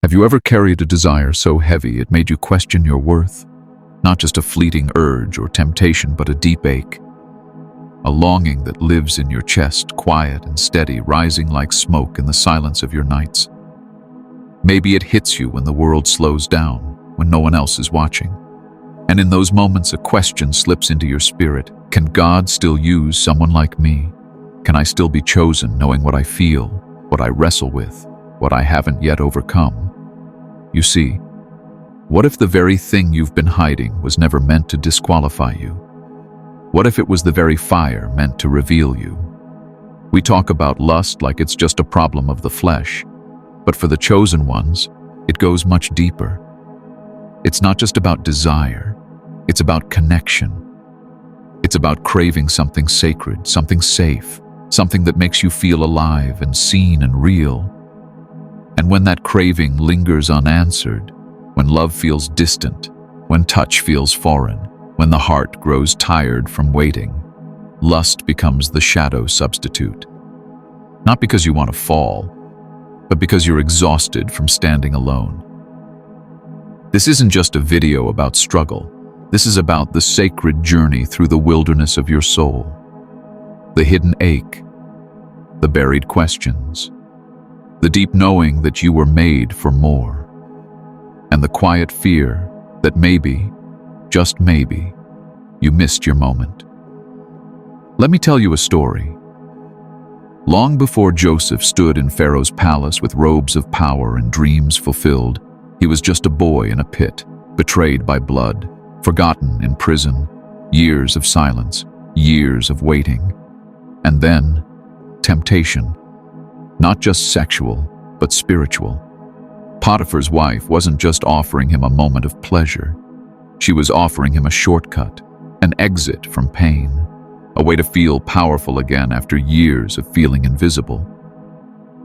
Have you ever carried a desire so heavy it made you question your worth? Not just a fleeting urge or temptation, but a deep ache. A longing that lives in your chest, quiet and steady, rising like smoke in the silence of your nights. Maybe it hits you when the world slows down, when no one else is watching. And in those moments, a question slips into your spirit. Can God still use someone like me? Can I still be chosen, knowing what I feel, what I wrestle with, what I haven't yet overcome? You see, what if the very thing you've been hiding was never meant to disqualify you? What if it was the very fire meant to reveal you? We talk about lust like it's just a problem of the flesh, but for the chosen ones, it goes much deeper. It's not just about desire, it's about connection. It's about craving something sacred, something safe, something that makes you feel alive and seen and real. And when that craving lingers unanswered, when love feels distant, when touch feels foreign, when the heart grows tired from waiting, lust becomes the shadow substitute. Not because you want to fall, but because you're exhausted from standing alone. This isn't just a video about struggle. This is about the sacred journey through the wilderness of your soul. The hidden ache, the buried questions, the deep knowing that you were made for more, and the quiet fear that maybe, just maybe, you missed your moment. Let me tell you a story. Long before Joseph stood in Pharaoh's palace with robes of power and dreams fulfilled, he was just a boy in a pit, betrayed by blood, forgotten in prison, years of silence, years of waiting. And then, temptation. Not just sexual, but spiritual. Potiphar's wife wasn't just offering him a moment of pleasure. She was offering him a shortcut, an exit from pain, a way to feel powerful again after years of feeling invisible.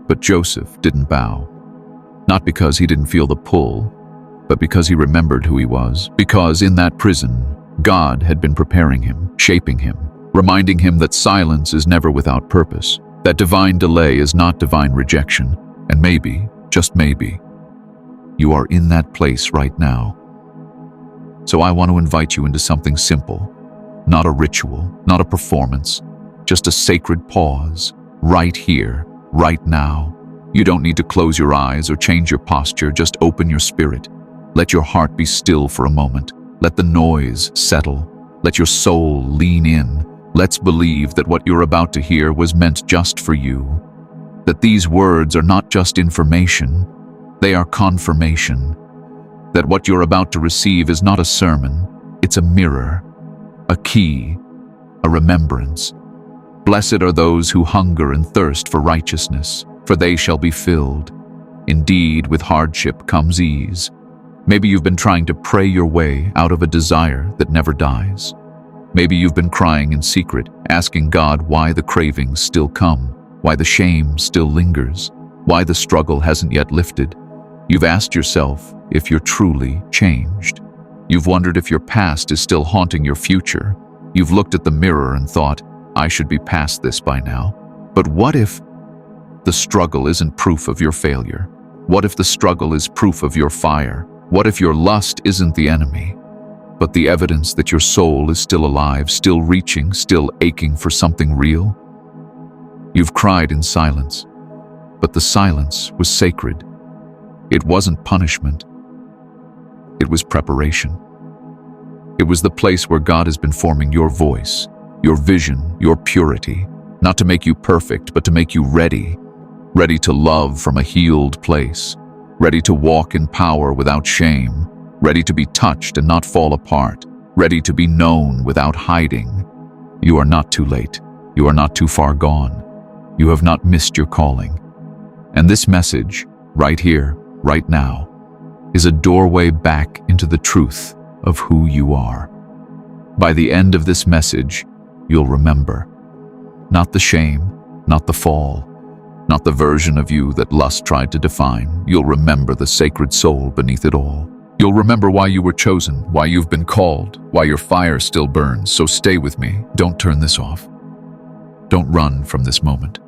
But Joseph didn't bow. Not because he didn't feel the pull, but because he remembered who he was. Because in that prison, God had been preparing him, shaping him, reminding him that silence is never without purpose, that divine delay is not divine rejection, and maybe, just maybe, you are in that place right now. So I want to invite you into something simple, not a ritual, not a performance, just a sacred pause, right here, right now. You don't need to close your eyes or change your posture, just open your spirit. Let your heart be still for a moment. Let the noise settle. Let your soul lean in. Let's believe that what you're about to hear was meant just for you. That these words are not just information, they are confirmation. That what you're about to receive is not a sermon, it's a mirror, a key, a remembrance. Blessed are those who hunger and thirst for righteousness, for they shall be filled. Indeed, with hardship comes ease. Maybe you've been trying to pray your way out of a desire that never dies. Maybe you've been crying in secret, asking God why the cravings still come, why the shame still lingers, why the struggle hasn't yet lifted. You've asked yourself if you're truly changed. You've wondered if your past is still haunting your future. You've looked at the mirror and thought, I should be past this by now. But what if the struggle isn't proof of your failure? What if the struggle is proof of your fire? What if your lust isn't the enemy, but the evidence that your soul is still alive, still reaching, still aching for something real? You've cried in silence, but the silence was sacred. It wasn't punishment. It was preparation. It was the place where God has been forming your voice, your vision, your purity, not to make you perfect, but to make you ready, ready to love from a healed place, ready to walk in power without shame, ready to be touched and not fall apart, ready to be known without hiding. You are not too late. You are not too far gone. You have not missed your calling. And this message, right here, right now, is a doorway back into the truth of who you are. By the end of this message, you'll remember. Not the shame, not the fall, not the version of you that lust tried to define. You'll remember the sacred soul beneath it all. You'll remember why you were chosen, why you've been called, why your fire still burns. So stay with me. Don't turn this off. Don't run from this moment.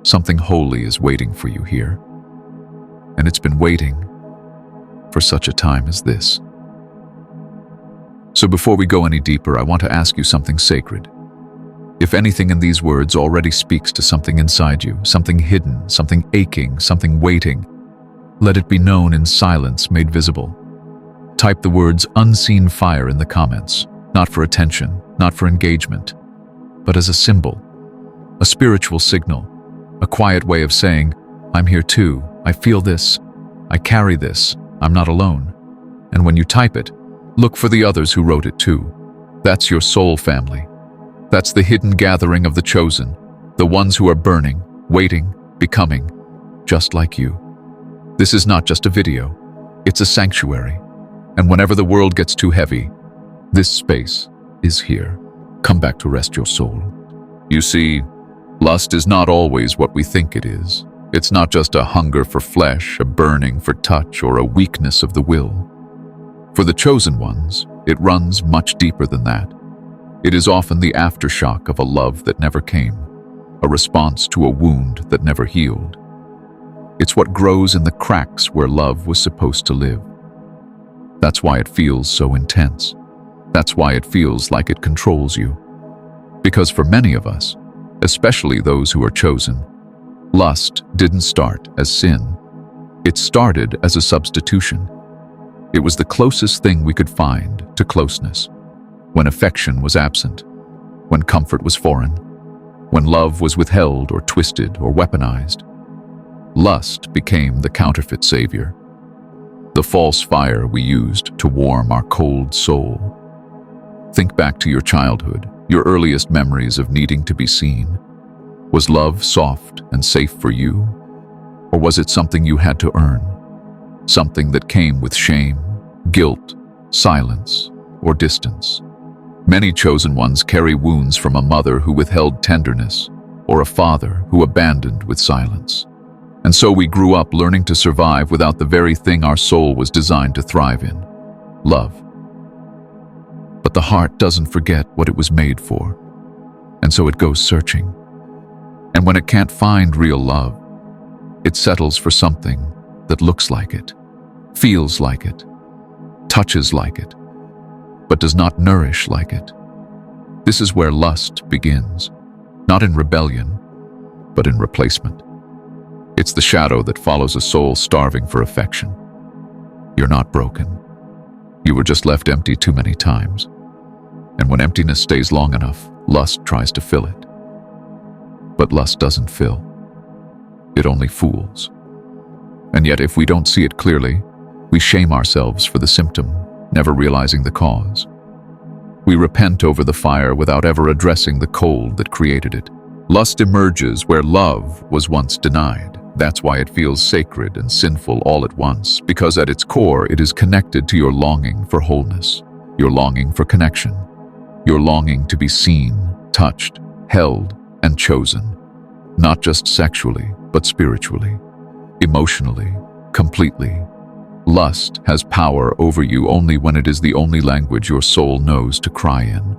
Something holy is waiting for you here. And it's been waiting for such a time as this. So before we go any deeper, I want to ask you something sacred. If anything in these words already speaks to something inside you, something hidden, something aching, something waiting, let it be known in silence made visible. Type the words unseen fire in the comments, not for attention, not for engagement, but as a symbol, a spiritual signal, a quiet way of saying, I'm here too, I feel this, I carry this, I'm not alone. And when you type it, look for the others who wrote it too. That's your soul family. That's the hidden gathering of the chosen, the ones who are burning, waiting, becoming, just like you. This is not just a video, it's a sanctuary. And whenever the world gets too heavy, this space is here. Come back to rest your soul. You see, lust is not always what we think it is. It's not just a hunger for flesh, a burning for touch, or a weakness of the will. For the chosen ones, it runs much deeper than that. It is often the aftershock of a love that never came, a response to a wound that never healed. It's what grows in the cracks where love was supposed to live. That's why it feels so intense. That's why it feels like it controls you. Because for many of us, especially those who are chosen, lust didn't start as sin. It started as a substitution. It was the closest thing we could find to closeness. When affection was absent, when comfort was foreign, when love was withheld or twisted or weaponized, lust became the counterfeit savior, the false fire we used to warm our cold soul. Think back to your childhood, your earliest memories of needing to be seen. Was love soft and safe for you? Or was it something you had to earn? Something that came with shame, guilt, silence, or distance? Many chosen ones carry wounds from a mother who withheld tenderness, or a father who abandoned with silence. And so we grew up learning to survive without the very thing our soul was designed to thrive in: love. But the heart doesn't forget what it was made for, and so it goes searching. And when it can't find real love, it settles for something that looks like it, feels like it, touches like it, but does not nourish like it. This is where lust begins, not in rebellion, but in replacement. It's the shadow that follows a soul starving for affection. You're not broken. You were just left empty too many times. And when emptiness stays long enough, lust tries to fill it. But lust doesn't fill. It only fools. And yet, if we don't see it clearly, we shame ourselves for the symptom, never realizing the cause. We repent over the fire without ever addressing the cold that created it. Lust emerges where love was once denied. That's why it feels sacred and sinful all at once, because at its core it is connected to your longing for wholeness, your longing for connection, your longing to be seen, touched, held, and chosen, not just sexually, but spiritually, emotionally, completely. Lust has power over you only when it is the only language your soul knows to cry in.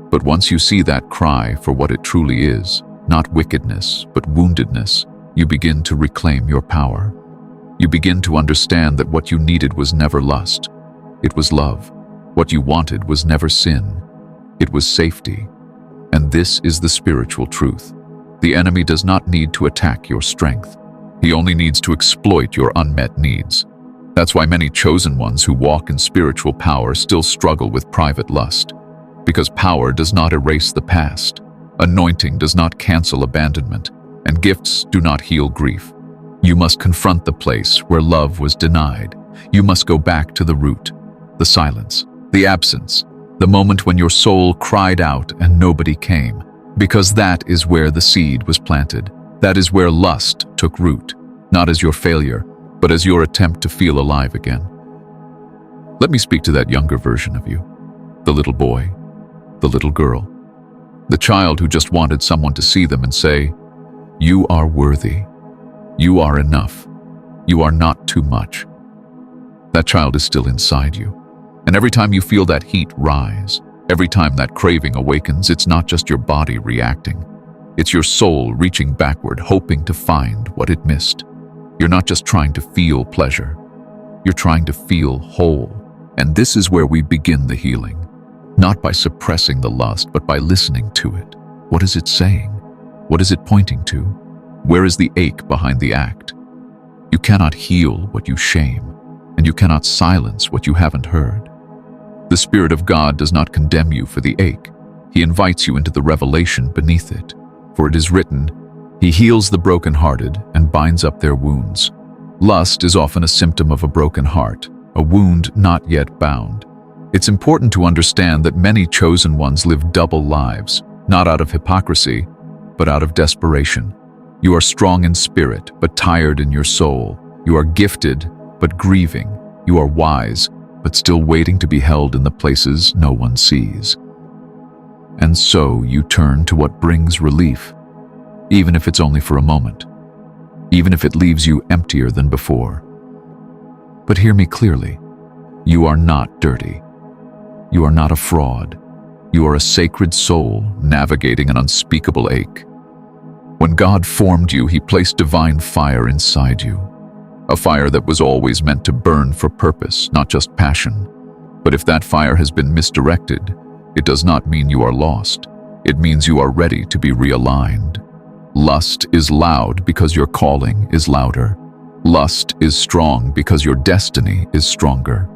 But once you see that cry for what it truly is, not wickedness, but woundedness, you begin to reclaim your power. You begin to understand that what you needed was never lust. It was love. What you wanted was never sin. It was safety. And this is the spiritual truth. The enemy does not need to attack your strength. He only needs to exploit your unmet needs. That's why many chosen ones who walk in spiritual power still struggle with private lust. Because power does not erase the past. Anointing does not cancel abandonment. And gifts do not heal grief. You must confront the place where love was denied. You must go back to the root, the silence, the absence, the moment when your soul cried out and nobody came. Because that is where the seed was planted. That is where lust took root, not as your failure, but as your attempt to feel alive again. Let me speak to that younger version of you, the little boy, the little girl, the child who just wanted someone to see them and say, "You are worthy. You are enough. You are not too much." That child is still inside you. And every time you feel that heat rise, every time that craving awakens, it's not just your body reacting. It's your soul reaching backward, hoping to find what it missed. You're not just trying to feel pleasure. You're trying to feel whole. And this is where we begin the healing. Not by suppressing the lust, but by listening to it. What is it saying? What is it pointing to? Where is the ache behind the act? You cannot heal what you shame, and you cannot silence what you haven't heard. The Spirit of God does not condemn you for the ache. He invites you into the revelation beneath it. For it is written, He heals the brokenhearted and binds up their wounds. Lust is often a symptom of a broken heart, a wound not yet bound. It's important to understand that many chosen ones live double lives, not out of hypocrisy, but out of desperation. You are strong in spirit, but tired in your soul. You are gifted, but grieving. You are wise, but still waiting to be held in the places no one sees. And so you turn to what brings relief, even if it's only for a moment, even if it leaves you emptier than before. But hear me clearly. You are not dirty. You are not a fraud. You are a sacred soul navigating an unspeakable ache. When God formed you, He placed divine fire inside you. A fire that was always meant to burn for purpose, not just passion. But if that fire has been misdirected, it does not mean you are lost. It means you are ready to be realigned. Lust is loud because your calling is louder. Lust is strong because your destiny is stronger.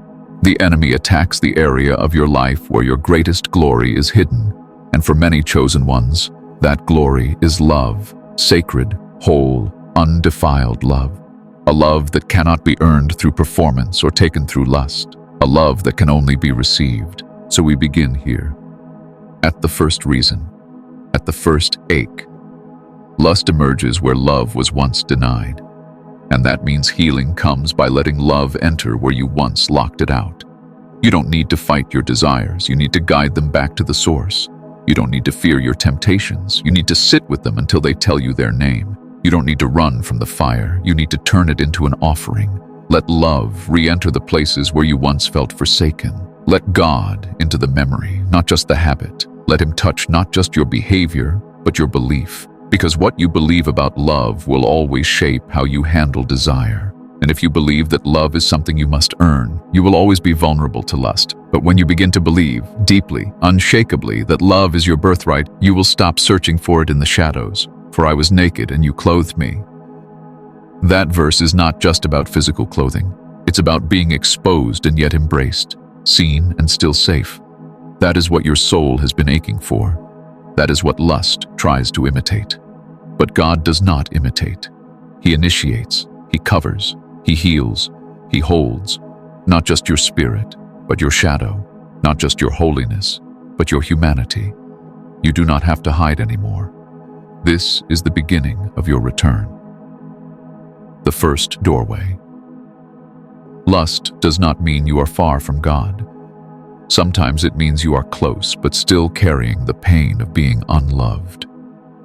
The enemy attacks the area of your life where your greatest glory is hidden. And for many chosen ones, that glory is love, sacred, whole, undefiled love. A love that cannot be earned through performance or taken through lust. A love that can only be received. So we begin here, at the first reason, at the first ache. Lust emerges where love was once denied. And that means healing comes by letting love enter where you once locked it out. You don't need to fight your desires. You need to guide them back to the source. You don't need to fear your temptations. You need to sit with them until they tell you their name. You don't need to run from the fire. You need to turn it into an offering. Let love re-enter the places where you once felt forsaken. Let God into the memory, not just the habit. Let Him touch not just your behavior, but your belief. Because what you believe about love will always shape how you handle desire. And if you believe that love is something you must earn, you will always be vulnerable to lust. But when you begin to believe, deeply, unshakably, that love is your birthright, you will stop searching for it in the shadows. For I was naked and you clothed me. That verse is not just about physical clothing. It's about being exposed and yet embraced, seen and still safe. That is what your soul has been aching for. That is what lust tries to imitate. But God does not imitate. He initiates, He covers, He heals, He holds, not just your spirit, but your shadow, not just your holiness, but your humanity. You do not have to hide anymore. This is the beginning of your return. The first doorway. Lust does not mean you are far from God. Sometimes it means you are close, but still carrying the pain of being unloved.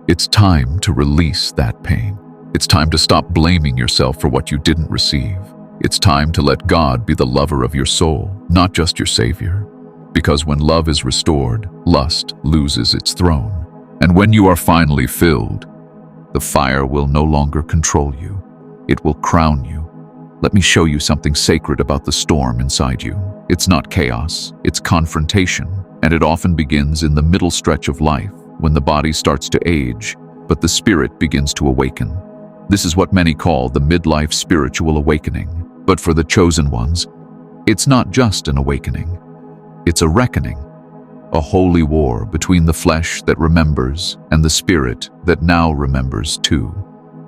It's time to release that pain. It's time to stop blaming yourself for what you didn't receive. It's time to let God be the lover of your soul, not just your savior. Because when love is restored, lust loses its throne. And when you are finally filled, the fire will no longer control you. It will crown you. Let me show you something sacred about the storm inside you. It's not chaos, it's confrontation, and it often begins in the middle stretch of life, when the body starts to age, but the spirit begins to awaken. This is what many call the midlife spiritual awakening. But for the chosen ones, it's not just an awakening. It's a reckoning, a holy war between the flesh that remembers and the spirit that now remembers too.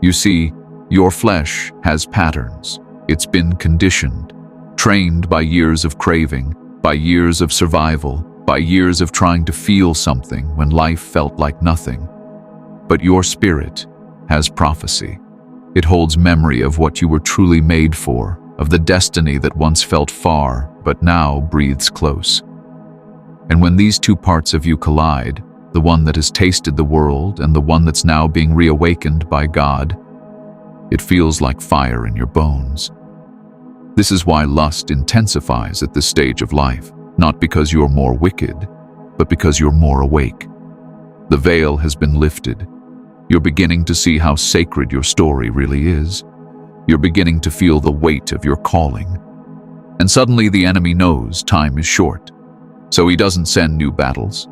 You see, your flesh has patterns. It's been conditioned, trained by years of craving, by years of survival, by years of trying to feel something when life felt like nothing. But your spirit has prophecy. It holds memory of what you were truly made for, of the destiny that once felt far, but now breathes close. And when these two parts of you collide, the one that has tasted the world and the one that's now being reawakened by God, it feels like fire in your bones. This is why lust intensifies at this stage of life, not because you're more wicked, but because you're more awake. The veil has been lifted. You're beginning to see how sacred your story really is. You're beginning to feel the weight of your calling. And suddenly the enemy knows time is short. So he doesn't send new battles.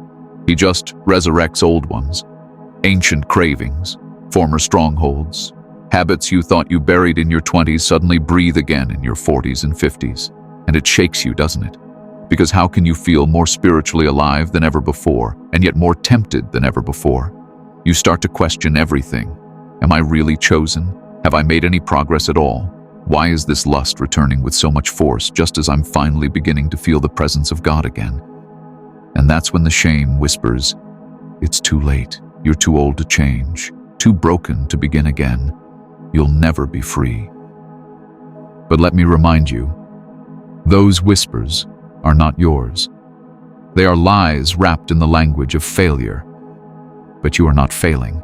He just resurrects old ones, ancient cravings, former strongholds. Habits you thought you buried in your 20s suddenly breathe again in your 40s and 50s. And it shakes you, doesn't it? Because how can you feel more spiritually alive than ever before, and yet more tempted than ever before? You start to question everything. Am I really chosen? Have I made any progress at all? Why is this lust returning with so much force just as I'm finally beginning to feel the presence of God again? And that's when the shame whispers, it's too late. You're too old to change, too broken to begin again. You'll never be free. But let me remind you, those whispers are not yours. They are lies wrapped in the language of failure. But you are not failing.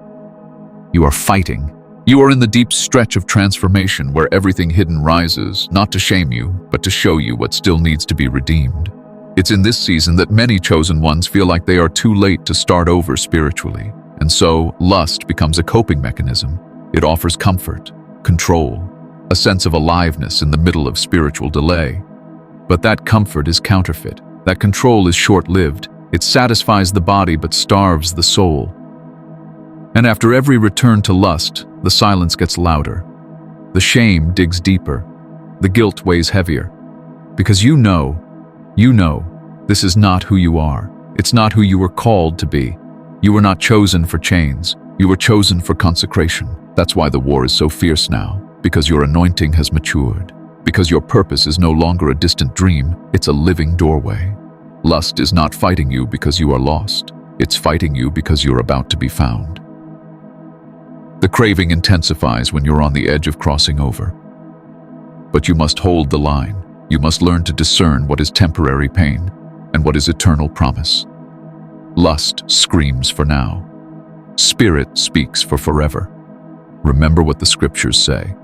You are fighting. You are in the deep stretch of transformation where everything hidden rises, not to shame you, but to show you what still needs to be redeemed. It's in this season that many chosen ones feel like they are too late to start over spiritually. And so, lust becomes a coping mechanism. It offers comfort, control, a sense of aliveness in the middle of spiritual delay. But that comfort is counterfeit. That control is short-lived. It satisfies the body but starves the soul. And after every return to lust, the silence gets louder. The shame digs deeper. The guilt weighs heavier. Because you know, this is not who you are. It's not who you were called to be. You were not chosen for chains. You were chosen for consecration. That's why the war is so fierce now. Because your anointing has matured. Because your purpose is no longer a distant dream, it's a living doorway. Lust is not fighting you because you are lost. It's fighting you because you're about to be found. The craving intensifies when you're on the edge of crossing over. But you must hold the line. You must learn to discern what is temporary pain and what is eternal promise. Lust screams for now. Spirit speaks for forever. Remember what the scriptures say.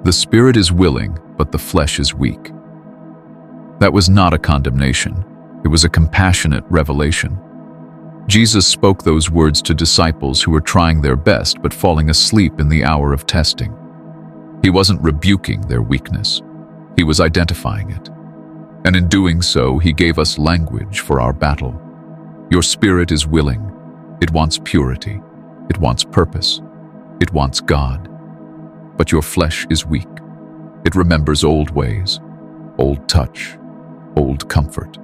The spirit is willing, but the flesh is weak. That was not a condemnation. It was a compassionate revelation. Jesus spoke those words to disciples who were trying their best but falling asleep in the hour of testing. He wasn't rebuking their weakness. He was identifying it. And in doing so, he gave us language for our battle. Your spirit is willing. It wants purity. It wants purpose. It wants God. But your flesh is weak. It remembers old ways, old touch, old comfort.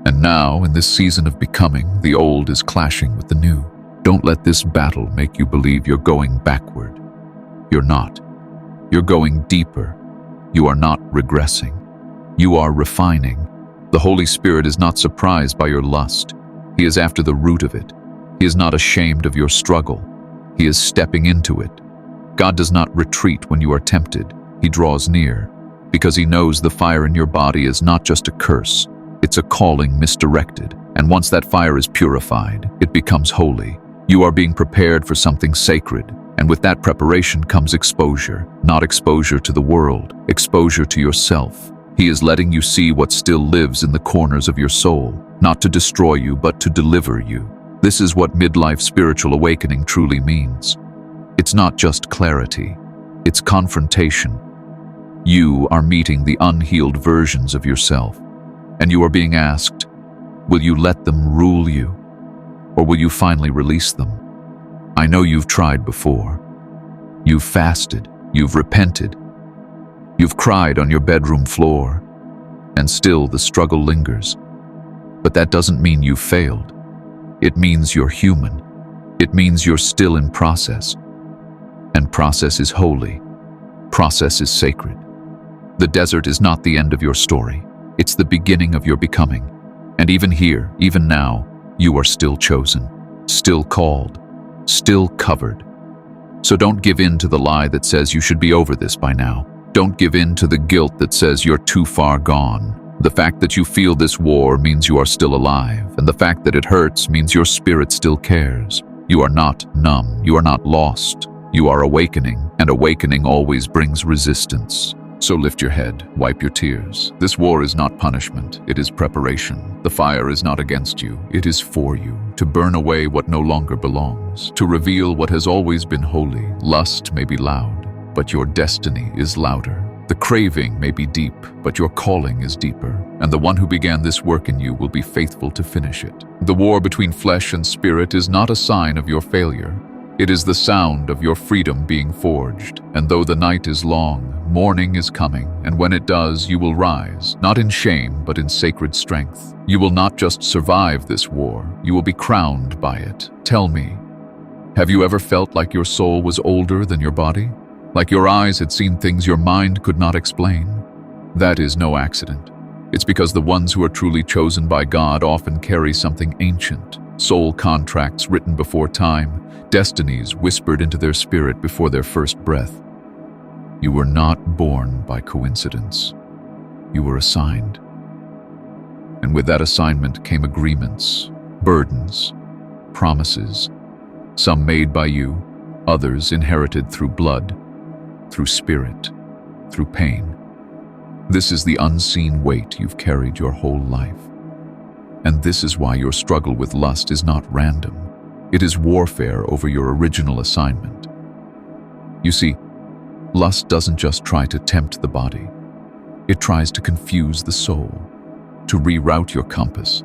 And now, in this season of becoming, the old is clashing with the new. Don't let this battle make you believe you're going backward. You're not. You're going deeper. You are not regressing. You are refining. The Holy Spirit is not surprised by your lust. He is after the root of it. He is not ashamed of your struggle. He is stepping into it. God does not retreat when you are tempted. He draws near, because he knows the fire in your body is not just a curse. It's a calling misdirected, and once that fire is purified, it becomes holy. You are being prepared for something sacred, and with that preparation comes exposure. Not exposure to the world, exposure to yourself. He is letting you see what still lives in the corners of your soul, not to destroy you, but to deliver you. This is what midlife spiritual awakening truly means. It's not just clarity, it's confrontation. You are meeting the unhealed versions of yourself, and you are being asked, will you let them rule you, or will you finally release them? I know you've tried before. You've fasted, you've repented, you've cried on your bedroom floor, and still the struggle lingers. But that doesn't mean you've failed. It means you're human. It means you're still in process. And process is holy. Process is sacred. The desert is not the end of your story. It's the beginning of your becoming. And even here, even now, you are still chosen, still called, still covered. So don't give in to the lie that says you should be over this by now. Don't give in to the guilt that says you're too far gone. The fact that you feel this war means you are still alive, and the fact that it hurts means your spirit still cares. You are not numb. You are not lost. You are awakening, and awakening always brings resistance. So lift your head, wipe your tears. This war is not punishment, it is preparation. The fire is not against you, it is for you, to burn away what no longer belongs, to reveal what has always been holy. Lust may be loud, but your destiny is louder. The craving may be deep, but your calling is deeper, and the one who began this work in you will be faithful to finish it. The war between flesh and spirit is not a sign of your failure. It is the sound of your freedom being forged. And though the night is long, morning is coming, and when it does, you will rise, not in shame, but in sacred strength. You will not just survive this war, you will be crowned by it. Tell me, have you ever felt like your soul was older than your body? Like your eyes had seen things your mind could not explain? That is no accident. It's because the ones who are truly chosen by God often carry something ancient, soul contracts written before time, destinies whispered into their spirit before their first breath. You were not born by coincidence. You were assigned. And with that assignment came agreements, burdens, promises, some made by you, others inherited through blood, through spirit, through pain. This is the unseen weight you've carried your whole life. And this is why your struggle with lust is not random. It is warfare over your original assignment. You see, lust doesn't just try to tempt the body. It tries to confuse the soul, to reroute your compass,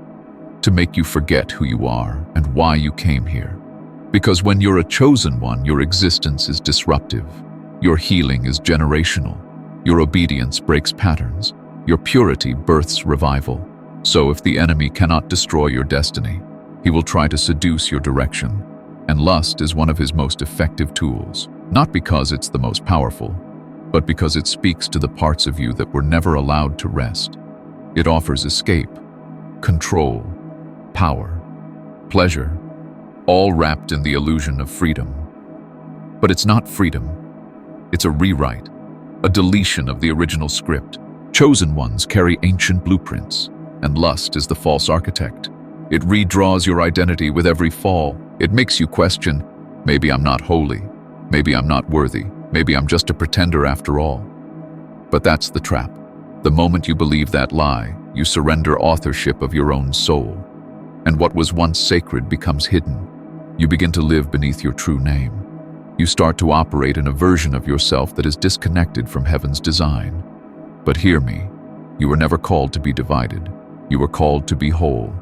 to make you forget who you are and why you came here. Because when you're a chosen one, your existence is disruptive. Your healing is generational. Your obedience breaks patterns. Your purity births revival. So if the enemy cannot destroy your destiny, he will try to seduce your direction. And lust is one of his most effective tools, not because it's the most powerful, but because it speaks to the parts of you that were never allowed to rest. It offers escape, control, power, pleasure, all wrapped in the illusion of freedom. But it's not freedom. It's a rewrite, a deletion of the original script. Chosen ones carry ancient blueprints, and lust is the false architect. It redraws your identity with every fall. It makes you question, maybe I'm not holy, maybe I'm not worthy, maybe I'm just a pretender after all. But that's the trap. The moment you believe that lie, you surrender authorship of your own soul. And what was once sacred becomes hidden. You begin to live beneath your true name. You start to operate in a version of yourself that is disconnected from heaven's design. But hear me, you were never called to be divided. You were called to be whole.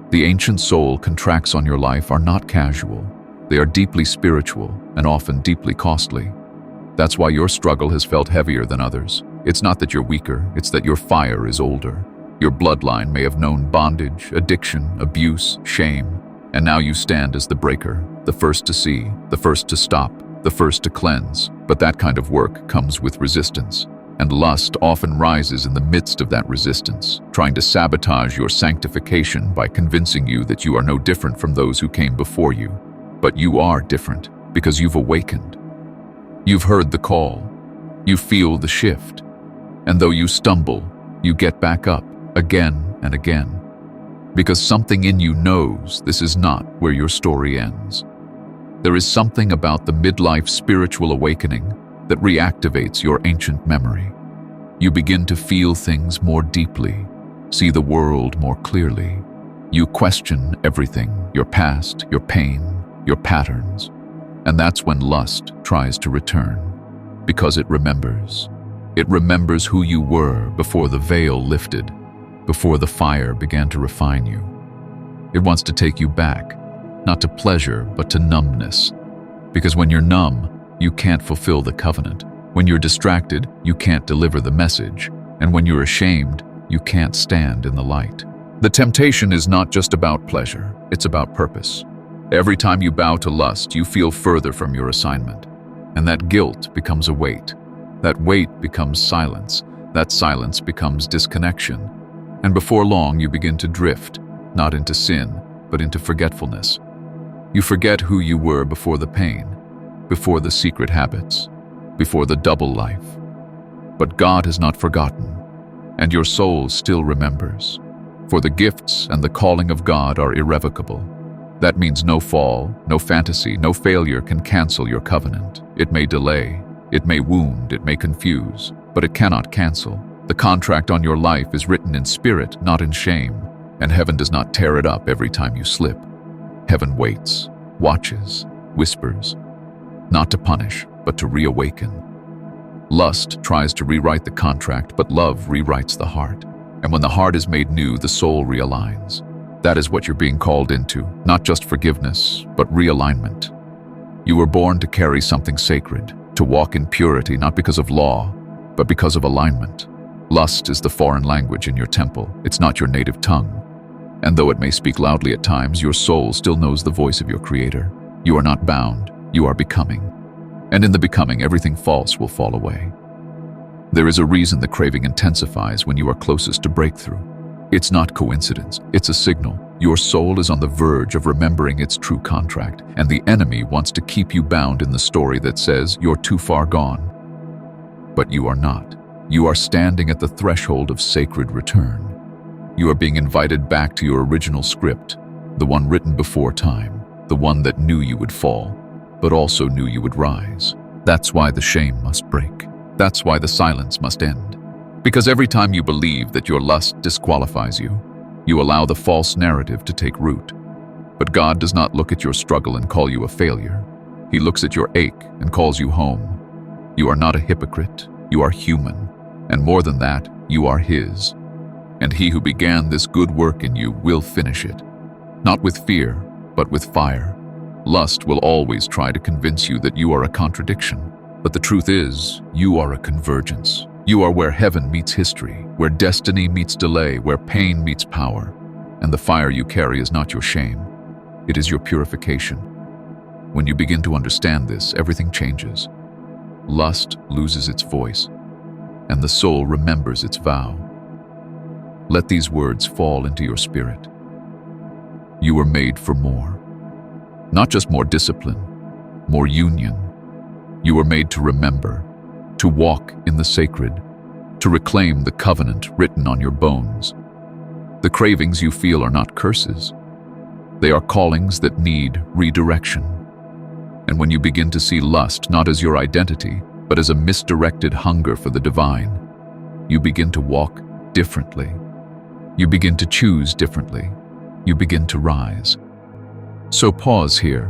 The ancient soul contracts on your life are not casual. They are deeply spiritual and often deeply costly. That's why your struggle has felt heavier than others. It's not that you're weaker, it's that your fire is older. Your bloodline may have known bondage, addiction, abuse, shame, and now you stand as the breaker, the first to see, the first to stop, the first to cleanse. But that kind of work comes with resistance. And lust often rises in the midst of that resistance, trying to sabotage your sanctification by convincing you that you are no different from those who came before you. But you are different because you've awakened. You've heard the call. You feel the shift. And though you stumble, you get back up again and again. Because something in you knows this is not where your story ends. There is something about the midlife spiritual awakening that reactivates your ancient memory. You begin to feel things more deeply, see the world more clearly. You question everything, your past, your pain, your patterns. And that's when lust tries to return, because it remembers. It remembers who you were before the veil lifted, before the fire began to refine you. It wants to take you back, not to pleasure, but to numbness. Because when you're numb, you can't fulfill the covenant. When you're distracted, you can't deliver the message. And when you're ashamed, you can't stand in the light. The temptation is not just about pleasure, it's about purpose. Every time you bow to lust, you feel further from your assignment. And that guilt becomes a weight. That weight becomes silence. That silence becomes disconnection. And before long, you begin to drift, not into sin, but into forgetfulness. You forget who you were before the pain, before the secret habits, before the double life. But God has not forgotten, and your soul still remembers. For the gifts and the calling of God are irrevocable. That means no fall, no fantasy, no failure can cancel your covenant. It may delay, it may wound, it may confuse, but it cannot cancel. The contract on your life is written in spirit, not in shame, and heaven does not tear it up every time you slip. Heaven waits, watches, whispers, not to punish, but to reawaken. Lust tries to rewrite the contract, but love rewrites the heart. And when the heart is made new, the soul realigns. That is what you're being called into, not just forgiveness, but realignment. You were born to carry something sacred, to walk in purity, not because of law, but because of alignment. Lust is the foreign language in your temple. It's not your native tongue. And though it may speak loudly at times, your soul still knows the voice of your Creator. You are not bound, you are becoming. And in the becoming, everything false will fall away. There is a reason the craving intensifies when you are closest to breakthrough. It's not coincidence, it's a signal. Your soul is on the verge of remembering its true contract, and the enemy wants to keep you bound in the story that says you're too far gone. But you are not. You are standing at the threshold of sacred return. You are being invited back to your original script, the one written before time, the one that knew you would fall, but also knew you would rise. That's why the shame must break. That's why the silence must end. Because every time you believe that your lust disqualifies you, you allow the false narrative to take root. But God does not look at your struggle and call you a failure. He looks at your ache and calls you home. You are not a hypocrite, you are human. And more than that, you are His. And He who began this good work in you will finish it. Not with fear, but with fire. Lust will always try to convince you that you are a contradiction. But the truth is, you are a convergence. You are where heaven meets history, where destiny meets delay, where pain meets power. And the fire you carry is not your shame. It is your purification. When you begin to understand this, everything changes. Lust loses its voice, and the soul remembers its vow. Let these words fall into your spirit. You were made for more. Not just more discipline, more union. You were made to remember, to walk in the sacred, to reclaim the covenant written on your bones. The cravings you feel are not curses. They are callings that need redirection. And when you begin to see lust not as your identity, but as a misdirected hunger for the divine, you begin to walk differently. You begin to choose differently. You begin to rise. So pause here.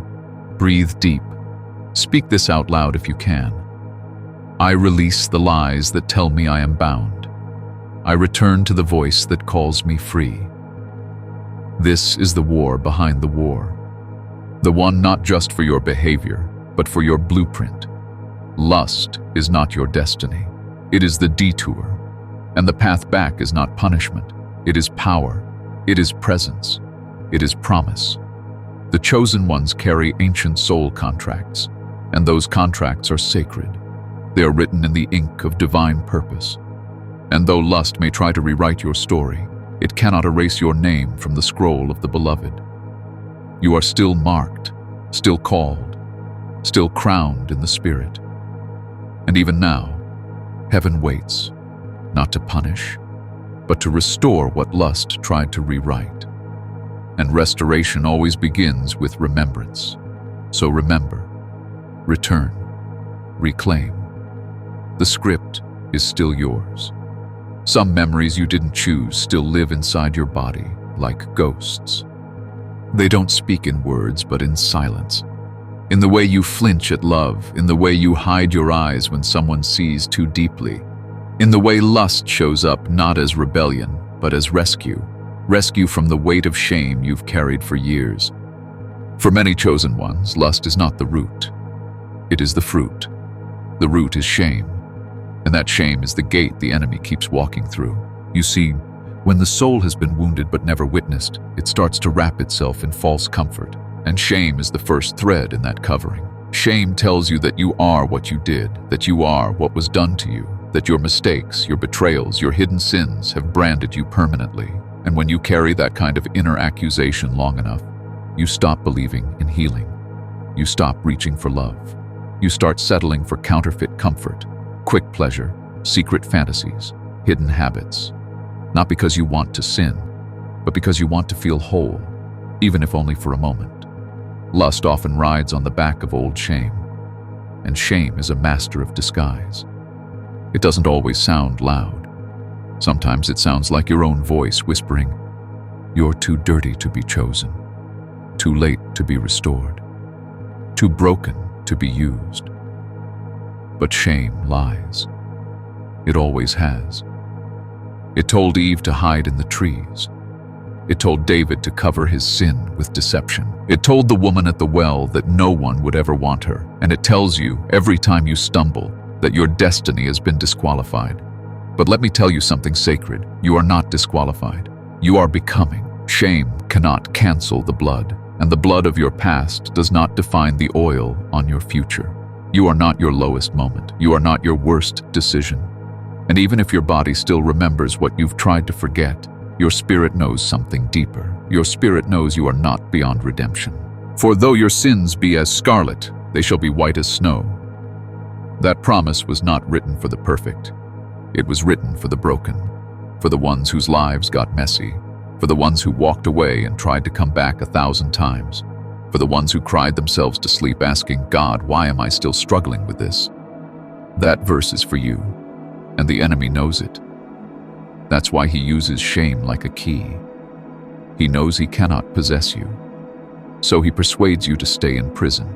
Breathe deep. Speak this out loud if you can. I release the lies that tell me I am bound. I return to the voice that calls me free. This is the war behind the war. The one not just for your behavior, but for your blueprint. Lust is not your destiny. It is the detour. And the path back is not punishment. It is power. It is presence. It is promise. The chosen ones carry ancient soul contracts, and those contracts are sacred. They are written in the ink of divine purpose. And though lust may try to rewrite your story, it cannot erase your name from the scroll of the beloved. You are still marked, still called, still crowned in the Spirit. And even now, heaven waits, not to punish, but to restore what lust tried to rewrite. And restoration always begins with remembrance. So remember, return, reclaim. The script is still yours. Some memories you didn't choose still live inside your body, like ghosts. They don't speak in words, but in silence. In the way you flinch at love, in the way you hide your eyes when someone sees too deeply, in the way lust shows up not as rebellion, but as rescue. Rescue from the weight of shame you've carried for years. For many chosen ones, lust is not the root. It is the fruit. The root is shame, and that shame is the gate the enemy keeps walking through. You see, when the soul has been wounded but never witnessed, it starts to wrap itself in false comfort, and shame is the first thread in that covering. Shame tells you that you are what you did, that you are what was done to you, that your mistakes, your betrayals, your hidden sins have branded you permanently. And when you carry that kind of inner accusation long enough, you stop believing in healing. You stop reaching for love. You start settling for counterfeit comfort, quick pleasure, secret fantasies, hidden habits. Not because you want to sin, but because you want to feel whole, even if only for a moment. Lust often rides on the back of old shame, and shame is a master of disguise. It doesn't always sound loud. Sometimes it sounds like your own voice whispering, "You're too dirty to be chosen, too late to be restored, too broken to be used." But shame lies. It always has. It told Eve to hide in the trees. It told David to cover his sin with deception. It told the woman at the well that no one would ever want her. And it tells you, every time you stumble, that your destiny has been disqualified. But let me tell you something sacred. You are not disqualified. You are becoming. Shame cannot cancel the blood, and the blood of your past does not define the oil on your future. You are not your lowest moment. You are not your worst decision. And even if your body still remembers what you've tried to forget, your spirit knows something deeper. Your spirit knows you are not beyond redemption. For though your sins be as scarlet, they shall be white as snow. That promise was not written for the perfect. It was written for the broken, for the ones whose lives got messy, for the ones who walked away and tried to come back 1,000 times, for the ones who cried themselves to sleep asking, God, why am I still struggling with this? That verse is for you, and the enemy knows it. That's why he uses shame like a key. He knows he cannot possess you, so he persuades you to stay in prison.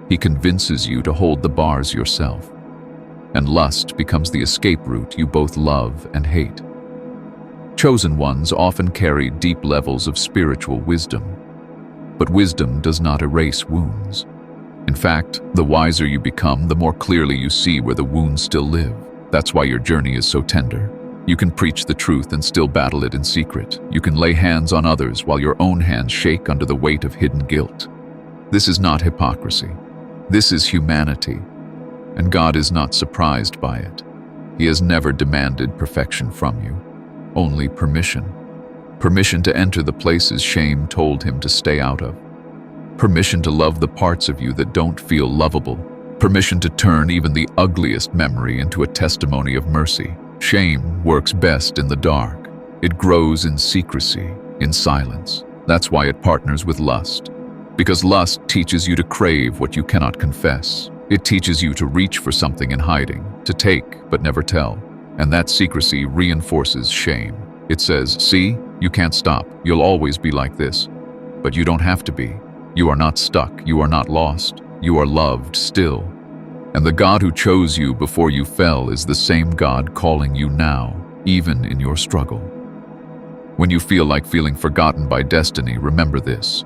He convinces you to hold the bars yourself, and lust becomes the escape route you both love and hate. Chosen ones often carry deep levels of spiritual wisdom, but wisdom does not erase wounds. In fact, the wiser you become, the more clearly you see where the wounds still live. That's why your journey is so tender. You can preach the truth and still battle it in secret. You can lay hands on others while your own hands shake under the weight of hidden guilt. This is not hypocrisy. This is humanity, and God is not surprised by it. He has never demanded perfection from you, only permission. Permission to enter the places shame told him to stay out of. Permission to love the parts of you that don't feel lovable. Permission to turn even the ugliest memory into a testimony of mercy. Shame works best in the dark. It grows in secrecy, in silence. That's why it partners with lust. Because lust teaches you to crave what you cannot confess. It teaches you to reach for something in hiding, to take but never tell. And that secrecy reinforces shame. It says, see, you can't stop. You'll always be like this. But you don't have to be. You are not stuck. You are not lost. You are loved still. And the God who chose you before you fell is the same God calling you now, even in your struggle. When you feel like feeling forgotten by destiny, remember this.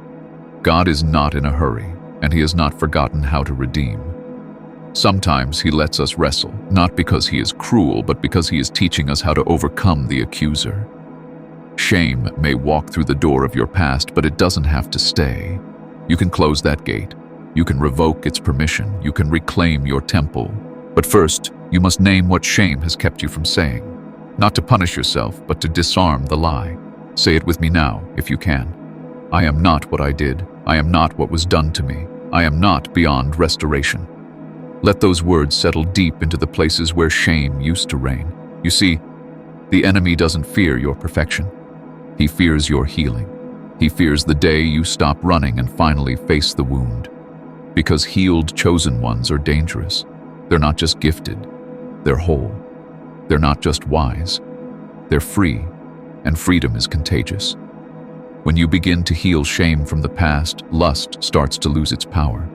God is not in a hurry, and he has not forgotten how to redeem. Sometimes he lets us wrestle, not because he is cruel, but because he is teaching us how to overcome the accuser. Shame may walk through the door of your past, but it doesn't have to stay. You can close that gate. You can revoke its permission. You can reclaim your temple. But first, you must name what shame has kept you from saying. Not to punish yourself, but to disarm the lie. Say it with me now, if you can. I am not what I did. I am not what was done to me. I am not beyond restoration. Let those words settle deep into the places where shame used to reign. You see, the enemy doesn't fear your perfection. He fears your healing. He fears the day you stop running and finally face the wound. Because healed, chosen ones are dangerous. They're not just gifted. They're whole. They're not just wise. They're free, and freedom is contagious. When you begin to heal shame from the past, lust starts to lose its power.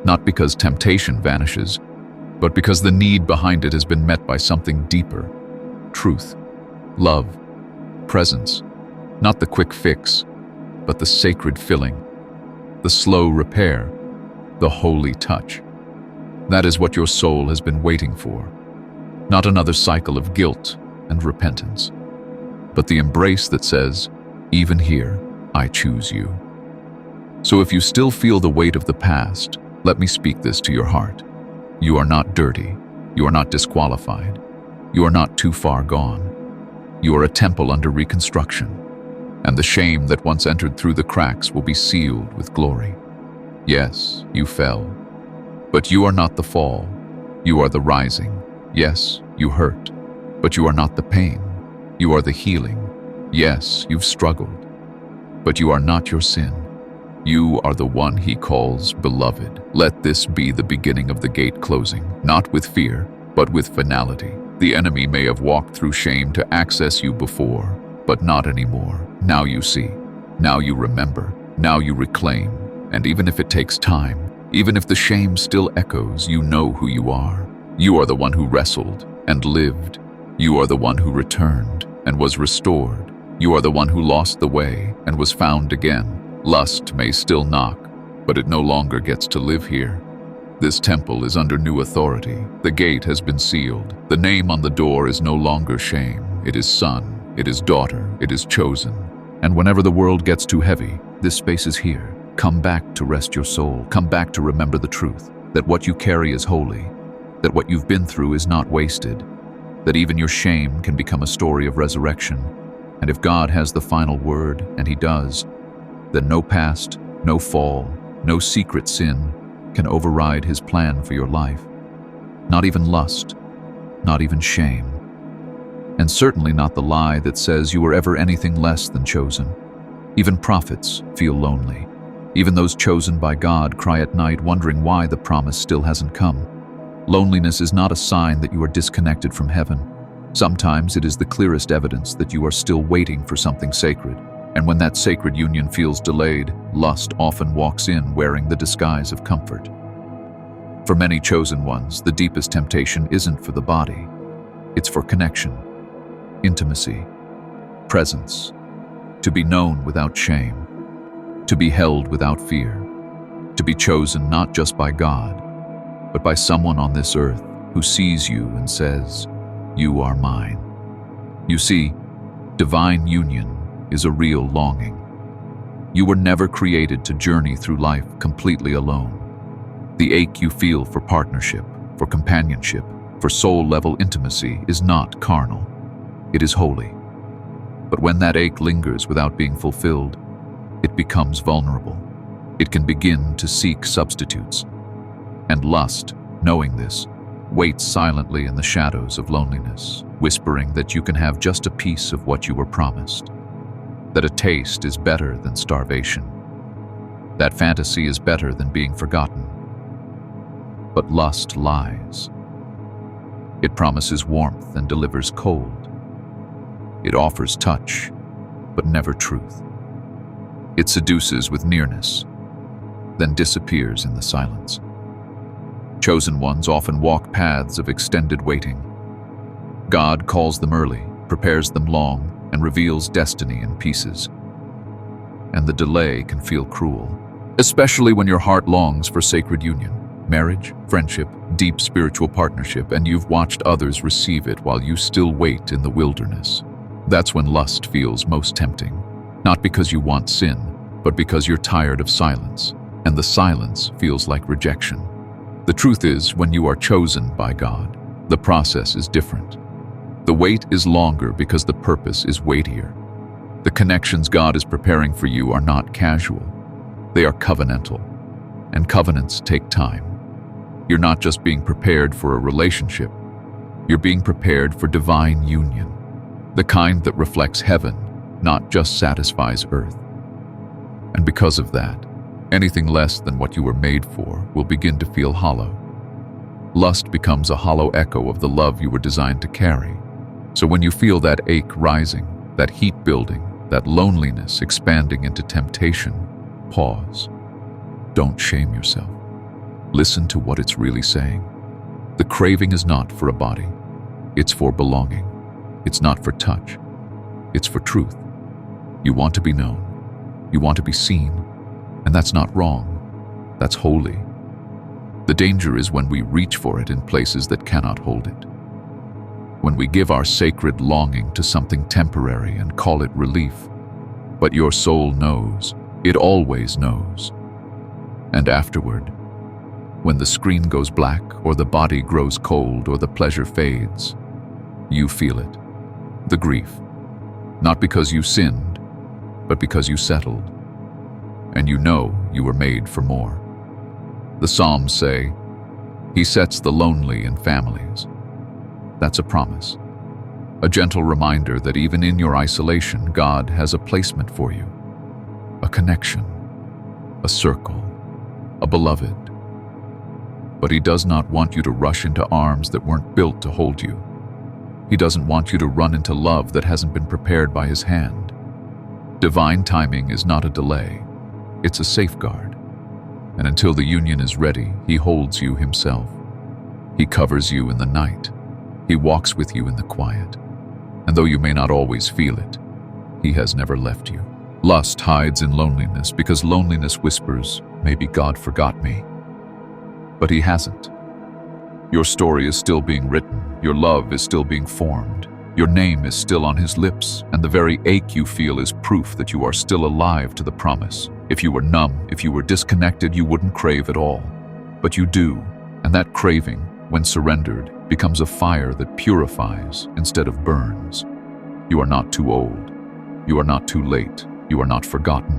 Not because temptation vanishes, but because the need behind it has been met by something deeper. Truth, love, presence. Not the quick fix, but the sacred filling, the slow repair, the holy touch. That is what your soul has been waiting for. Not another cycle of guilt and repentance, but the embrace that says, even here, I choose you. So if you still feel the weight of the past, let me speak this to your heart. You are not dirty. You are not disqualified. You are not too far gone. You are a temple under reconstruction, and the shame that once entered through the cracks will be sealed with glory. Yes, you fell, but you are not the fall. You are the rising. Yes, you hurt, but you are not the pain. You are the healing. Yes, you've struggled, but you are not your sin. You are the one he calls beloved. Let this be the beginning of the gate closing, not with fear, but with finality. The enemy may have walked through shame to access you before, but not anymore. Now you see. Now you remember. Now you reclaim. And even if it takes time, even if the shame still echoes, you know who you are. You are the one who wrestled and lived. You are the one who returned and was restored. You are the one who lost the way and was found again. Lust may still knock, but it no longer gets to live here. This temple is under new authority. The gate has been sealed. The name on the door is no longer shame. It is son, it is daughter, it is chosen. And whenever the world gets too heavy, this space is here. Come back to rest your soul. Come back to remember the truth, that what you carry is holy, that what you've been through is not wasted, that even your shame can become a story of resurrection. And if God has the final word, and He does, then no past, no fall, no secret sin can override His plan for your life. Not even lust, not even shame, and certainly not the lie that says you were ever anything less than chosen. Even prophets feel lonely. Even those chosen by God cry at night wondering why the promise still hasn't come. Loneliness is not a sign that you are disconnected from heaven. Sometimes it is the clearest evidence that you are still waiting for something sacred. And when that sacred union feels delayed, lust often walks in wearing the disguise of comfort. For many chosen ones, the deepest temptation isn't for the body. It's for connection, intimacy, presence, to be known without shame, to be held without fear, to be chosen not just by God, but by someone on this earth who sees you and says, "You are mine." You see, divine union is a real longing. You were never created to journey through life completely alone. The ache you feel for partnership, for companionship, for soul-level intimacy is not carnal. It is holy. But when that ache lingers without being fulfilled, it becomes vulnerable. It can begin to seek substitutes. And lust, knowing this, waits silently in the shadows of loneliness, whispering that you can have just a piece of what you were promised. That a taste is better than starvation. That fantasy is better than being forgotten. But lust lies. It promises warmth and delivers cold. It offers touch, but never truth. It seduces with nearness, then disappears in the silence. Chosen ones often walk paths of extended waiting. God calls them early, prepares them long, and reveals destiny in pieces. And the delay can feel cruel, especially when your heart longs for sacred union, marriage, friendship, deep spiritual partnership, and you've watched others receive it while you still wait in the wilderness. That's when lust feels most tempting, not because you want sin, but because you're tired of silence, and the silence feels like rejection. The truth is, when you are chosen by God, the process is different. The wait is longer because the purpose is weightier. The connections God is preparing for you are not casual. They are covenantal, and covenants take time. You're not just being prepared for a relationship. You're being prepared for divine union, the kind that reflects heaven, not just satisfies earth. And because of that, anything less than what you were made for will begin to feel hollow. Lust becomes a hollow echo of the love you were designed to carry. So when you feel that ache rising, that heat building, that loneliness expanding into temptation, pause. Don't shame yourself. Listen to what it's really saying. The craving is not for a body. It's for belonging. It's not for touch. It's for truth. You want to be known. You want to be seen. And that's not wrong. That's holy. The danger is when we reach for it in places that cannot hold it. When we give our sacred longing to something temporary and call it relief. But your soul knows. It always knows. And afterward, when the screen goes black or the body grows cold or the pleasure fades, you feel it. The grief. Not because you sinned, but because you settled. And you know you were made for more. The Psalms say, "He sets the lonely in families." That's a promise. A gentle reminder that even in your isolation, God has a placement for you. A connection, a circle, a beloved. But He does not want you to rush into arms that weren't built to hold you. He doesn't want you to run into love that hasn't been prepared by His hand. Divine timing is not a delay. It's a safeguard. And until the union is ready, He holds you Himself. He covers you in the night. He walks with you in the quiet. And though you may not always feel it, He has never left you. Lust hides in loneliness because loneliness whispers, "Maybe God forgot me." But He hasn't. Your story is still being written. Your love is still being formed. Your name is still on His lips, and the very ache you feel is proof that you are still alive to the promise. If you were numb, if you were disconnected, you wouldn't crave at all. But you do, and that craving, when surrendered, becomes a fire that purifies instead of burns. You are not too old. You are not too late. You are not forgotten.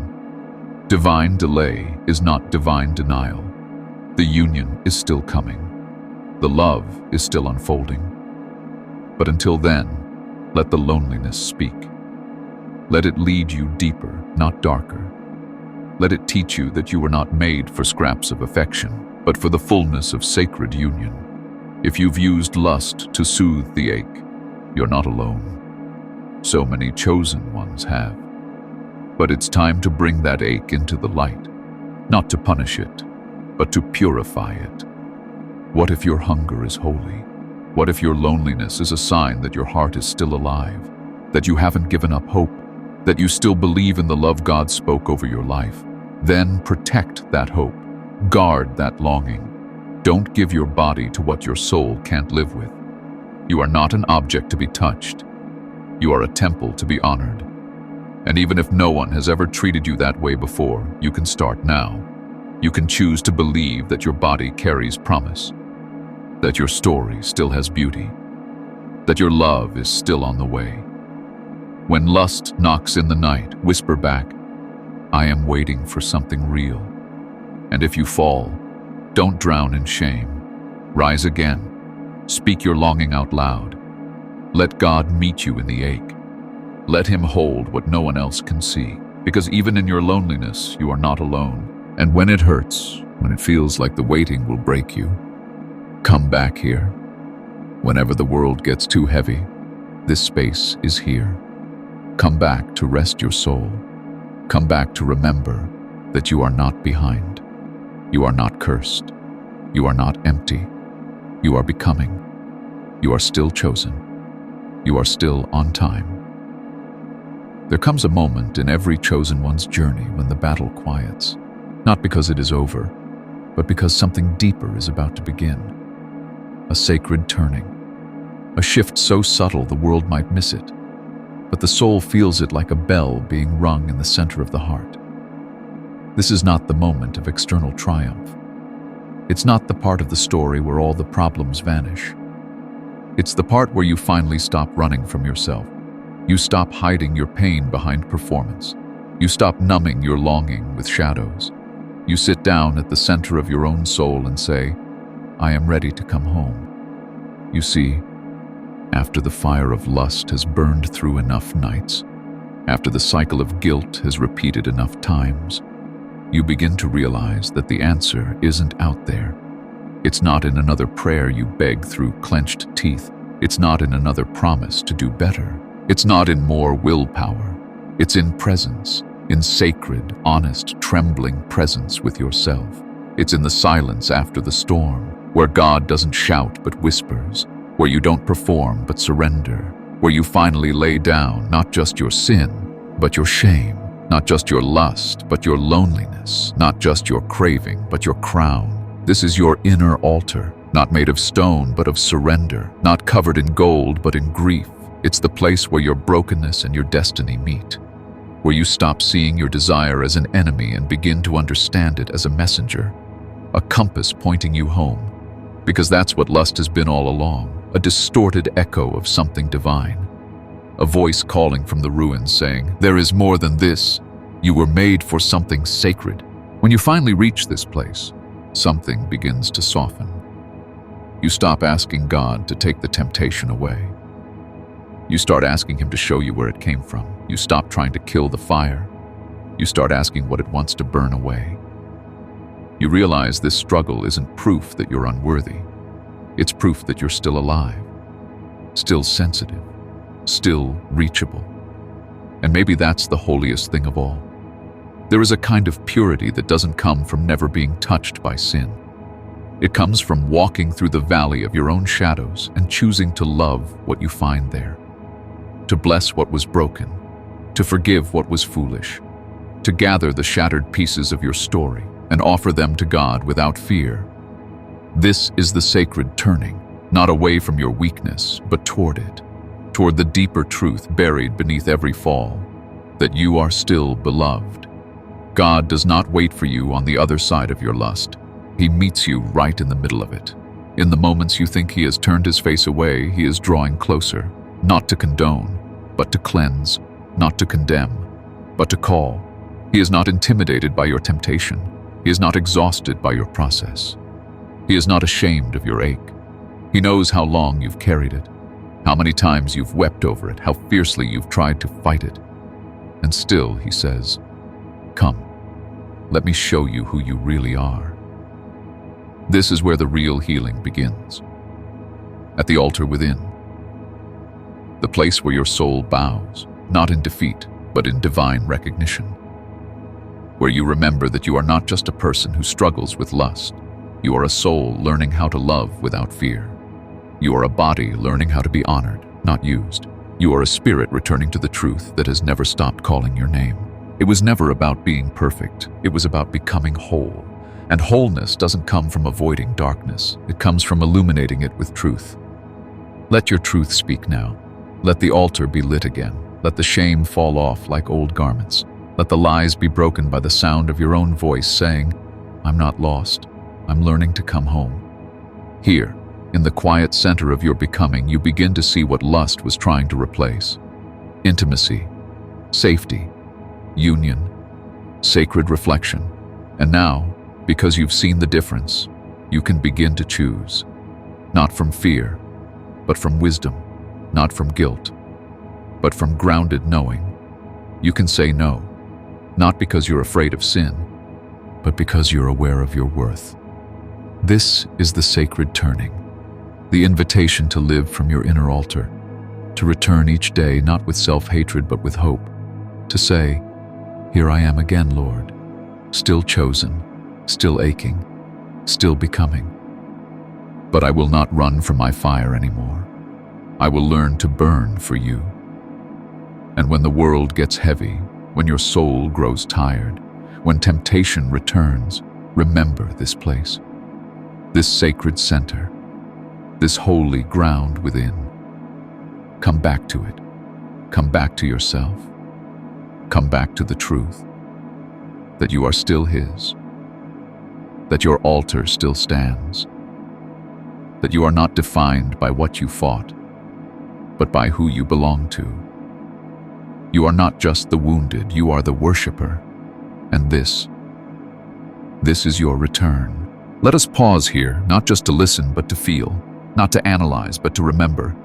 Divine delay is not divine denial. The union is still coming. The love is still unfolding. But until then, let the loneliness speak. Let it lead you deeper, not darker. Let it teach you that you were not made for scraps of affection, but for the fullness of sacred union. If you've used lust to soothe the ache, you're not alone. So many chosen ones have. But it's time to bring that ache into the light, not to punish it, but to purify it. What if your hunger is holy? What if your loneliness is a sign that your heart is still alive, that you haven't given up hope, that you still believe in the love God spoke over your life? Then protect that hope. Guard that longing. Don't give your body to what your soul can't live with. You are not an object to be touched. You are a temple to be honored. And even if no one has ever treated you that way before, you can start now. You can choose to believe that your body carries promise, that your story still has beauty, that your love is still on the way. When lust knocks in the night, whisper back, "I am waiting for something real." And if you fall, don't drown in shame. Rise again. Speak your longing out loud. Let God meet you in the ache. Let Him hold what no one else can see, because even in your loneliness, you are not alone. And when it hurts, when it feels like the waiting will break you, come back here. Whenever the world gets too heavy, this space is here. Come back to rest your soul. Come back to remember that you are not behind. You are not cursed. You are not empty. You are becoming. You are still chosen. You are still on time. There comes a moment in every chosen one's journey when the battle quiets, not because it is over, but because something deeper is about to begin. A sacred turning. A shift so subtle the world might miss it, but the soul feels it like a bell being rung in the center of the heart. This is not the moment of external triumph. It's not the part of the story where all the problems vanish. It's the part where you finally stop running from yourself. You stop hiding your pain behind performance. You stop numbing your longing with shadows. You sit down at the center of your own soul and say, "I am ready to come home." You see, after the fire of lust has burned through enough nights, after the cycle of guilt has repeated enough times, you begin to realize that the answer isn't out there. It's not in another prayer you beg through clenched teeth. It's not in another promise to do better. It's not in more willpower. It's in presence, in sacred, honest, trembling presence with yourself. It's in the silence after the storm, where God doesn't shout but whispers, where you don't perform but surrender, where you finally lay down not just your sin, but your shame, not just your lust, but your loneliness, not just your craving, but your crown. This is your inner altar, not made of stone, but of surrender, not covered in gold, but in grief. It's the place where your brokenness and your destiny meet, where you stop seeing your desire as an enemy and begin to understand it as a messenger, a compass pointing you home, because that's what lust has been all along, a distorted echo of something divine, a voice calling from the ruins saying, "There is more than this. You were made for something sacred." When you finally reach this place, something begins to soften. You stop asking God to take the temptation away. You start asking Him to show you where it came from. You stop trying to kill the fire. You start asking what it wants to burn away. You realize this struggle isn't proof that you're unworthy. It's proof that you're still alive, still sensitive, still reachable. And maybe that's the holiest thing of all. There is a kind of purity that doesn't come from never being touched by sin. It comes from walking through the valley of your own shadows and choosing to love what you find there, to bless what was broken, to forgive what was foolish, to gather the shattered pieces of your story and offer them to God without fear. This is the sacred turning, not away from your weakness, but toward it, toward the deeper truth buried beneath every fall, that you are still beloved. God does not wait for you on the other side of your lust. He meets you right in the middle of it. In the moments you think He has turned His face away, He is drawing closer, not to condone, but to cleanse, not to condemn, but to call. He is not intimidated by your temptation. He is not exhausted by your process. He is not ashamed of your ache. He knows how long you've carried it, how many times you've wept over it, how fiercely you've tried to fight it. And still, He says, "Come, let me show you who you really are." This is where the real healing begins. At the altar within. The place where your soul bows, not in defeat, but in divine recognition. Where you remember that you are not just a person who struggles with lust. You are a soul learning how to love without fear. You are a body learning how to be honored, not used. You are a spirit returning to the truth that has never stopped calling your name. It was never about being perfect. It was about becoming whole. And wholeness doesn't come from avoiding darkness. It comes from illuminating it with truth. Let your truth speak now. Let the altar be lit again. Let the shame fall off like old garments. Let the lies be broken by the sound of your own voice saying, "I'm not lost. I'm learning to come home." Here, in the quiet center of your becoming, you begin to see what lust was trying to replace. Intimacy, safety, union, sacred reflection. And now, because you've seen the difference, you can begin to choose. Not from fear, but from wisdom. Not from guilt, but from grounded knowing. You can say no, not because you're afraid of sin, but because you're aware of your worth. This is the sacred turning, the invitation to live from your inner altar, to return each day not with self-hatred but with hope, to say, "Here I am again, Lord, still chosen, still aching, still becoming. But I will not run from my fire anymore. I will learn to burn for you." And when the world gets heavy, when your soul grows tired, when temptation returns, remember this place, this sacred center, this holy ground within. Come back to it. Come back to yourself. Come back to the truth that you are still His, that your altar still stands, that you are not defined by what you fought, but by who you belong to. You are not just the wounded, you are the worshiper. And this is your return. Let us pause here, not just to listen, but to feel, not to analyze, but to remember.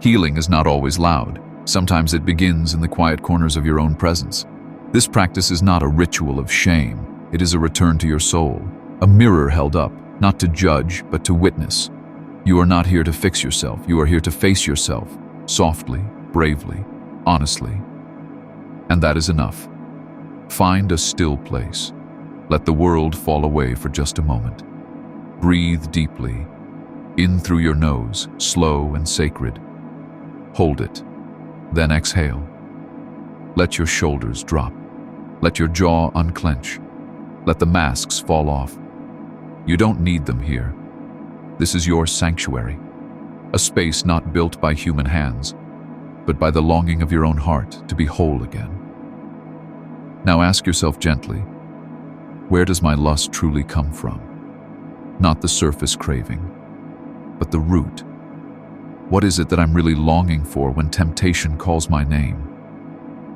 Healing is not always loud. Sometimes it begins in the quiet corners of your own presence. This practice is not a ritual of shame. It is a return to your soul, a mirror held up, not to judge, but to witness. You are not here to fix yourself. You are here to face yourself, softly, bravely, honestly. And that is enough. Find a still place. Let the world fall away for just a moment. Breathe deeply, in through your nose, slow and sacred. Hold it, then exhale. Let your shoulders drop. Let your jaw unclench. Let the masks fall off. You don't need them here. This is your sanctuary, a space not built by human hands, but by the longing of your own heart to be whole again. Now ask yourself gently, where does my lust truly come from? Not the surface craving, but the root. What is it that I'm really longing for when temptation calls my name?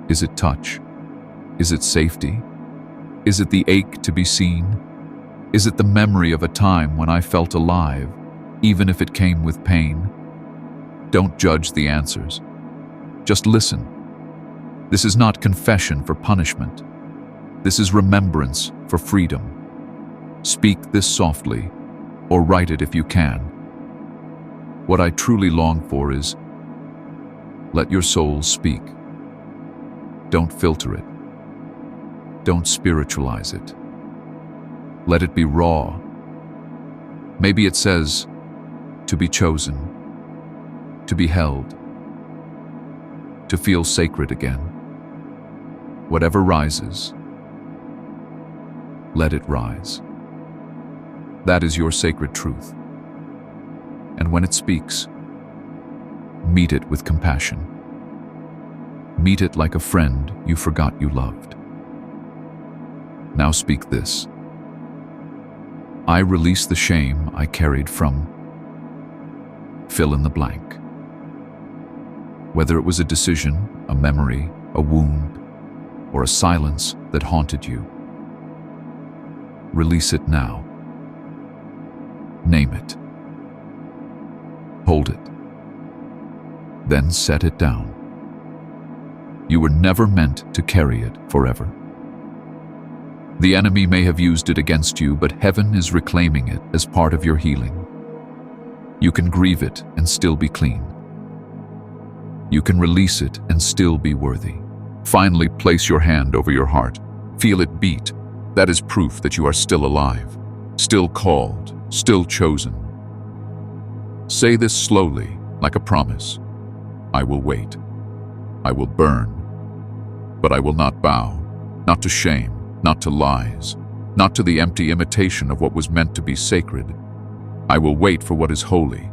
Is it touch? Is it safety? Is it the ache to be seen? Is it the memory of a time when I felt alive, even if it came with pain? Don't judge the answers. Just listen. This is not confession for punishment. This is remembrance for freedom. Speak this softly, or write it if you can. What I truly long for is, let your soul speak. Don't filter it. Don't spiritualize it. Let it be raw. Maybe it says, to be chosen, to be held, to feel sacred again. Whatever rises, let it rise. That is your sacred truth. And when it speaks, meet it with compassion. Meet it like a friend you forgot you loved. Now speak this. I release the shame I carried from. Fill in the blank. Whether it was a decision, a memory, a wound, or a silence that haunted you. Release it now. Name it. Hold it. Then set it down. You were never meant to carry it forever. The enemy may have used it against you, but heaven is reclaiming it as part of your healing. You can grieve it and still be clean. You can release it and still be worthy. Finally, place your hand over your heart. Feel it beat. That is proof that you are still alive, still called, still chosen. Say this slowly, like a promise. I will wait. I will burn. But I will not bow, not to shame, not to lies, not to the empty imitation of what was meant to be sacred. I will wait for what is holy.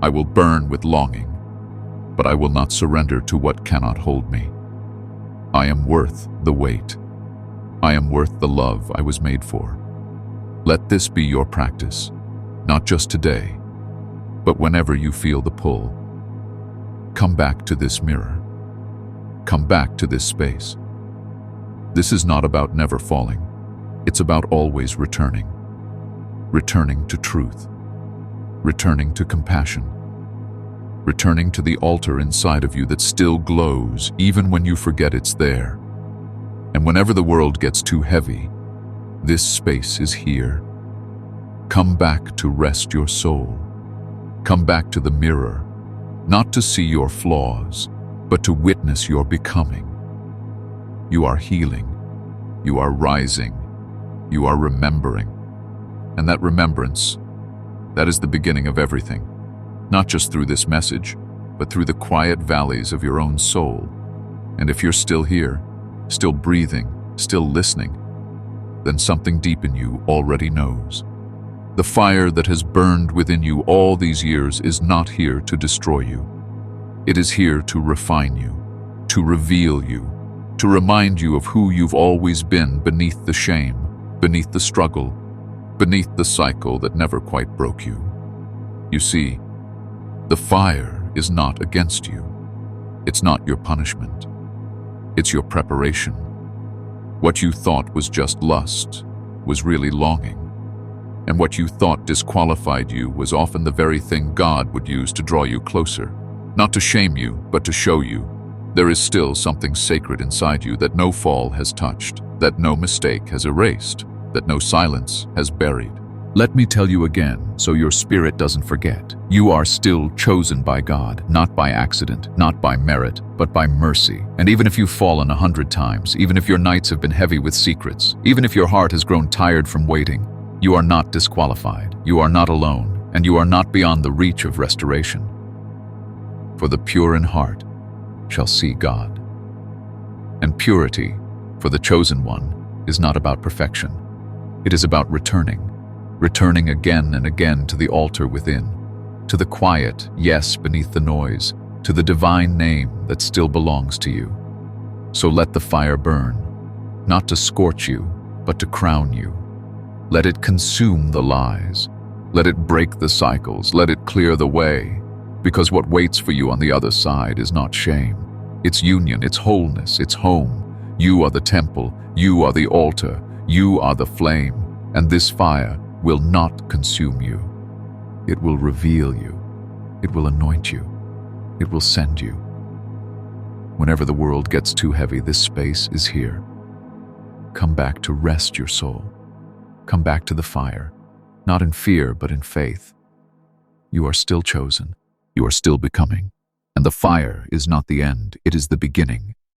I will burn with longing, but I will not surrender to what cannot hold me. I am worth the wait. I am worth the love I was made for. Let this be your practice, not just today, but whenever you feel the pull. Come back to this mirror. Come back to this space. This is not about never falling. It's about always returning. Returning to truth. Returning to compassion. Returning to the altar inside of you that still glows even when you forget it's there. And whenever the world gets too heavy, this space is here. Come back to rest your soul. Come back to the mirror, not to see your flaws, but to witness your becoming. You are healing. You are rising. You are remembering. And that remembrance, that is the beginning of everything. Not just through this message, but through the quiet valleys of your own soul. And if you're still here, still breathing, still listening, then something deep in you already knows. The fire that has burned within you all these years is not here to destroy you. It is here to refine you, to reveal you, to remind you of who you've always been beneath the shame, beneath the struggle, beneath the cycle that never quite broke you. You see, the fire is not against you. It's not your punishment. It's your preparation. What you thought was just lust was really longing. And what you thought disqualified you was often the very thing God would use to draw you closer. Not to shame you, but to show you there is still something sacred inside you that no fall has touched, that no mistake has erased, that no silence has buried. Let me tell you again, so your spirit doesn't forget. You are still chosen by God, not by accident, not by merit, but by mercy. And even if you've fallen 100 times, even if your nights have been heavy with secrets, even if your heart has grown tired from waiting, you are not disqualified, you are not alone, and you are not beyond the reach of restoration. For the pure in heart shall see God. And purity, for the chosen one, is not about perfection. It is about returning again and again to the altar within, to the quiet yes beneath the noise, to the divine name that still belongs to you. So let the fire burn, not to scorch you, but to crown you. Let it consume the lies. Let it break the cycles. Let it clear the way. Because what waits for you on the other side is not shame. It's union, it's wholeness, it's home. You are the temple. You are the altar. You are the flame. And this fire will not consume you. It will reveal you. It will anoint you. It will send you. Whenever the world gets too heavy, this space is here. Come back to rest your soul. Come back to the fire, not in fear, but in faith. You are still chosen. You are still becoming. And the fire is not the end, it is the beginning.